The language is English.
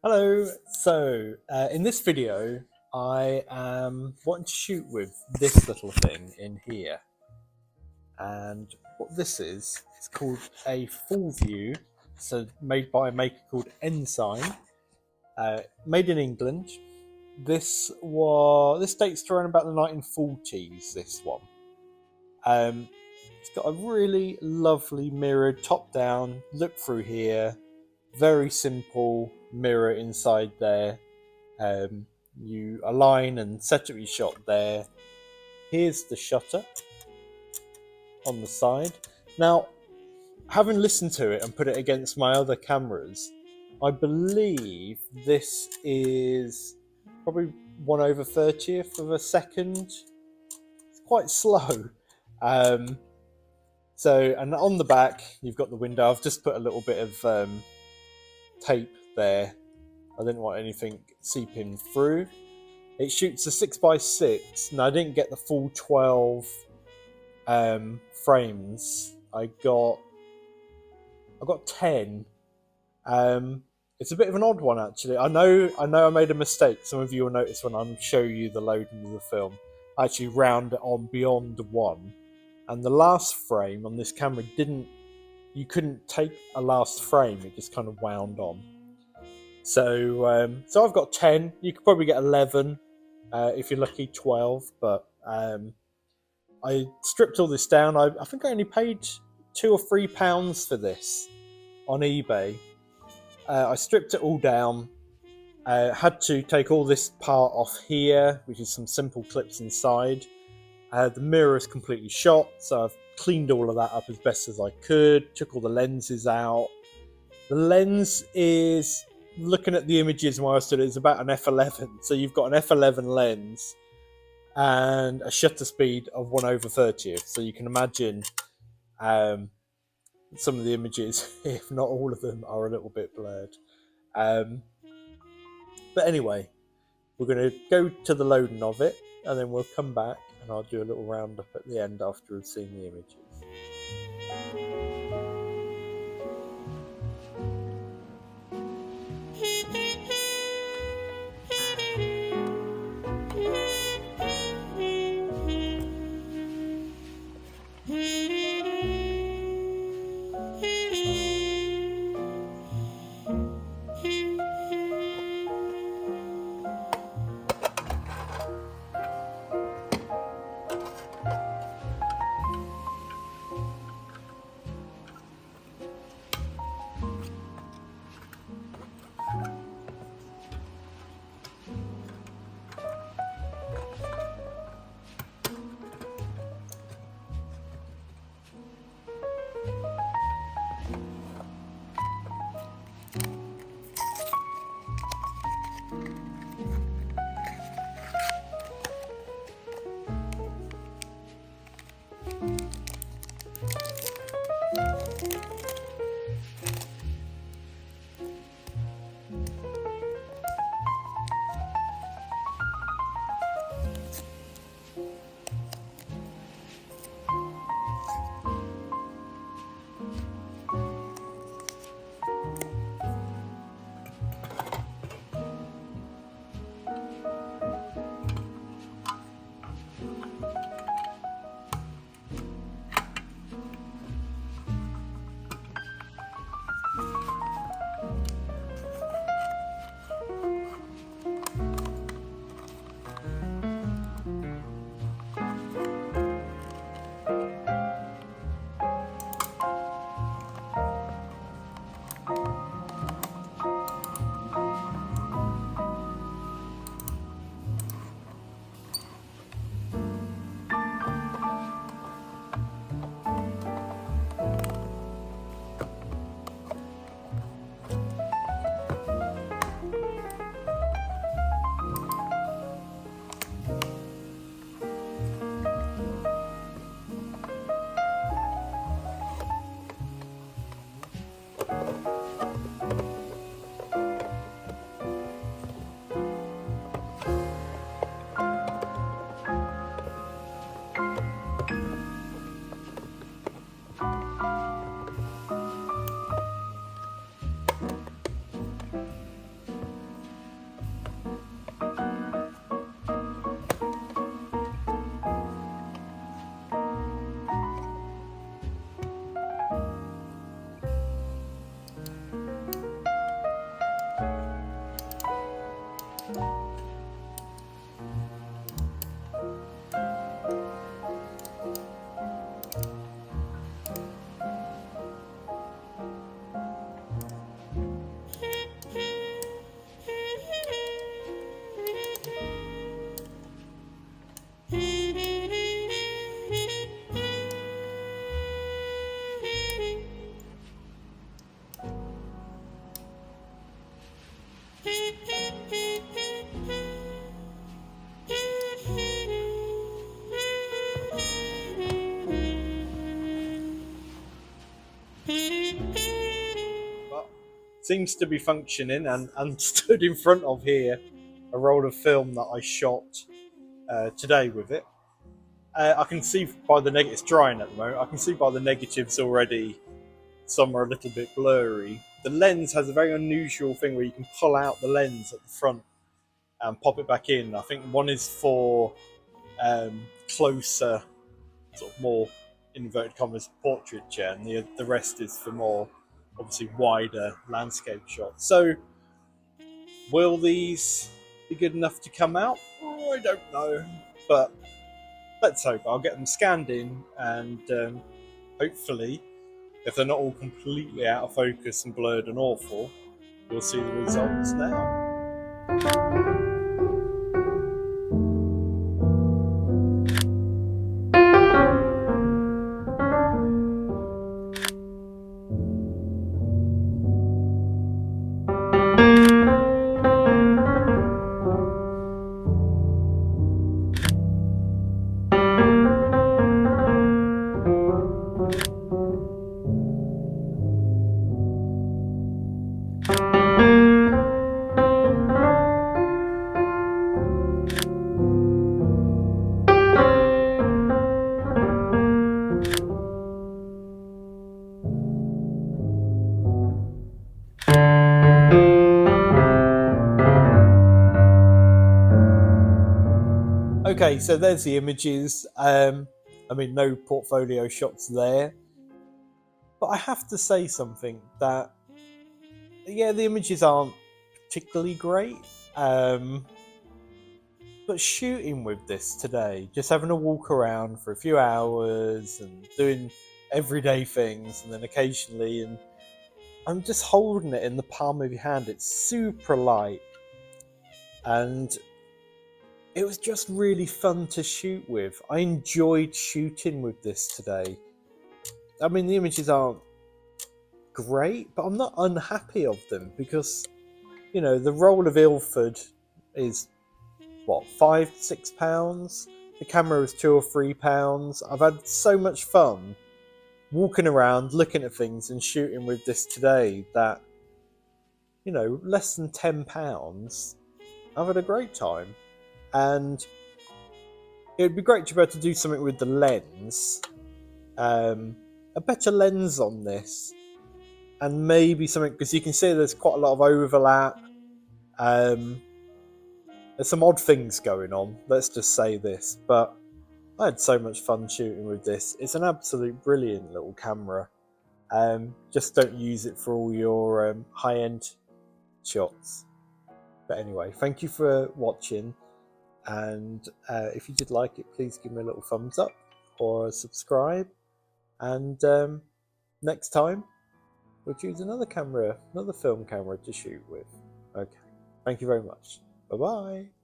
Hello, in this video I am wanting to shoot with this little thing in here, and what this is, it's called a Ful-Vue, so made by a maker called Ensign, made in England. This dates to around about the 1940s, this one. It's got a really lovely mirrored top down look through here, very simple mirror inside there. You align and set up your shot there. Here's the shutter on the side. Now, having listened to it and put it against my other cameras, I believe this is probably 1/30th of a second. It's quite slow. And on the back, you've got the window. I've just put a little bit of tape there. I didn't want anything seeping through. It shoots a 6x6. Now I didn't get the full 12 frames. I got 10. It's a bit of an odd one actually. I know I made a mistake. Some of you will notice when I'm showing you the loading of the film. I actually round it on beyond 1. And the last frame on this camera you couldn't take a last frame. It just kind of wound on. So I've got 10. You could probably get 11 if you're lucky, 12. But I stripped all this down. I think I only paid £2 or £3 for this on eBay. I stripped it all down. Had to take all this part off here, which is some simple clips inside. The mirror is completely shot, so I've cleaned all of that up as best as I could. Took all the lenses out. The lens is, looking at the images while I stood, it's about an f11. So you've got an f11 lens and a shutter speed of 1/30th. So you can imagine some of the images, if not all of them, are a little bit blurred. But anyway, we're going to go to the loading of it, and then we'll come back and I'll do a little roundup at the end after we've seen the images. seems to be functioning, and stood in front of here a roll of film that I shot today with it. I can see by the negatives drying at the moment. I can see by the negatives already some are a little bit blurry. The lens has a very unusual thing where you can pull out the lens at the front and pop it back in. I think one is for closer, sort of more inverted commas portraiture, and the rest is for more obviously wider landscape shots. So will these be good enough to come out? Oh, I don't know, but let's hope. I'll get them scanned in, and hopefully, if they're not all completely out of focus and blurred and awful, you'll see the results now. Okay, so there's the images. I mean, no portfolio shots there. But I have to say something that, yeah, the images aren't particularly great. But shooting with this today, just having a walk around for a few hours and doing everyday things, and then occasionally, and I'm just holding it in the palm of your hand. It's super light, and it was just really fun to shoot with. I enjoyed shooting with this today. I mean, the images aren't great, but I'm not unhappy of them because, you know, the roll of Ilford is, what, £5-6? The camera is £2 or £3. I've had so much fun walking around, looking at things and shooting with this today that, you know, less than £10, I've had a great time. And it would be great to be able to do something with the lens, a better lens on this, and maybe something, because you can see there's quite a lot of overlap. There's some odd things going on, let's just say this, but I had so much fun shooting with this. It's an absolute brilliant little camera. Just don't use it for all your high-end shots. But anyway, thank you for watching. And if you did like it, please give me a little thumbs up or subscribe. And next time, we'll choose another camera, another film camera to shoot with. Okay, thank you very much. Bye-bye.